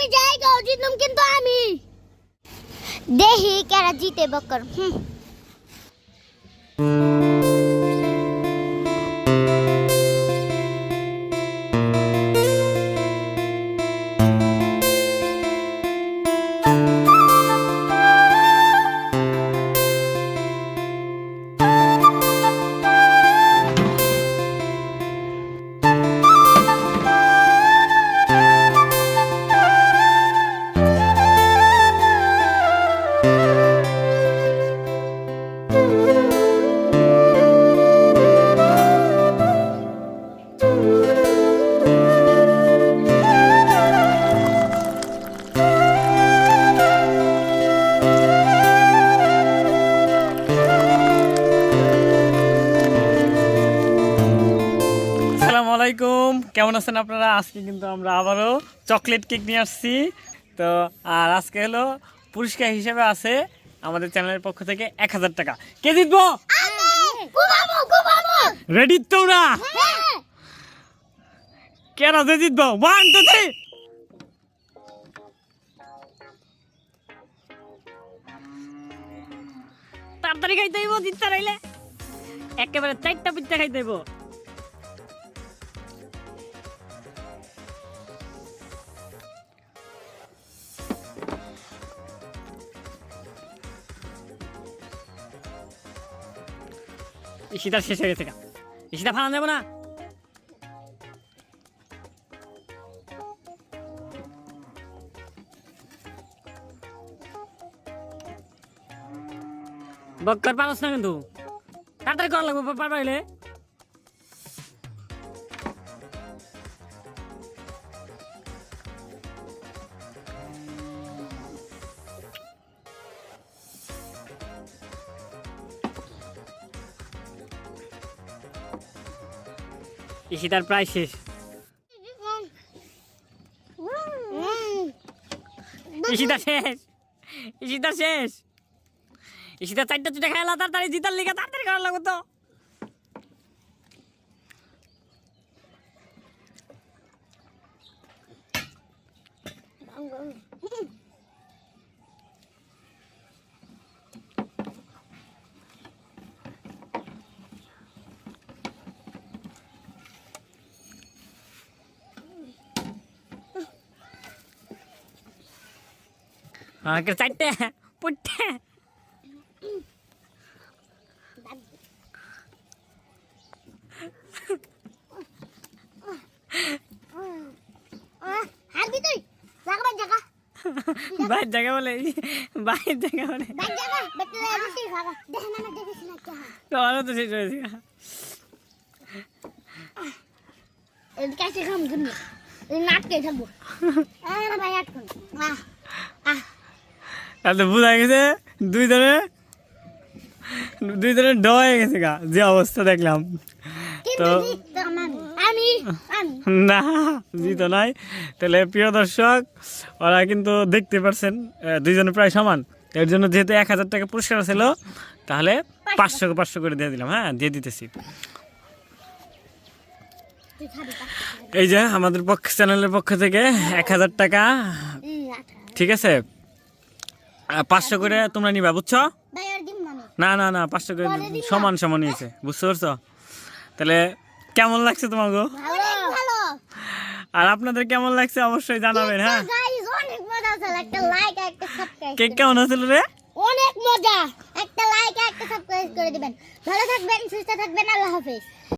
আমি যাইগা জিতলাম কিন্তু আমি দেখি কারা জিতে বকর কেমন আছেন আপনারা? আজকে কিন্তু আমরা আবারও চকলেট কেক নিয়ে আসছি। তো আর আজকে হলো পুরস্কার হিসেবে আছে আমাদের চ্যানেলের পক্ষ থেকে 1000 টাকা। কে জিতবো? রেডি তোমরা? কেন যে জিতবো? 1 2 3 তাড়াতাড়ি খাইতে হইব, জিততে রইলে একেবারে 4টা পিঠা খাইতে হইব। ইশিতা শেষ হয়ে গেছে, ইশিতা ফালান যাবো না। বক্কর পারস না কিন্তু তাড়াতাড়ি করা লাগবে, পারবাইলে ইশিতার প্রায় শেষ। ইশিতা শেষ, ইশিতা শেষ। ইশিতা 4টা চুটা খাইলা, তাড়াতাড়ি জিতার লিগা তাড়াতাড়ি করার লাগবে তো। আগে 4টে পুটে বাইর জায়গা বলে, বাইর জায়গা বলে তোমারও তো শেষ হয়েছে। তাহলে বোঝা গেছে দুই জনের ড হয়ে গেছে গা, যে অবস্থা দেখলাম। তো না জিতো নাই। তাহলে প্রিয় দর্শক, ওরা কিন্তু দেখতে পারছেন দুইজনে প্রায় সমান। এর জন্য যেহেতু 1000 টাকা পুরস্কার ছিল, তাহলে 500 করে দিয়ে দিলাম। হ্যাঁ, দিয়ে দিতেছি। এই যে আমাদের চ্যানেলের পক্ষ থেকে 1000 টাকা, ঠিক আছে? 500 করে তোমরা নিবা, বুঝছো? না না না, 500 করে সমান সমান নিয়েছে, বুঝতে পারছো? তাহলে কেমন লাগছে তোমাকে? আর আপনাদের কেমন লাগছে অবশ্যই জানাবেন। হ্যাঁ, কেক কেমন হয়েছিল রে? অনেক মজা। একটা লাইক একটা সাবস্ক্রাইব করে দিবেন। ভালো থাকবেন, সুস্থ থাকবেন। আল্লাহ হাফেজ।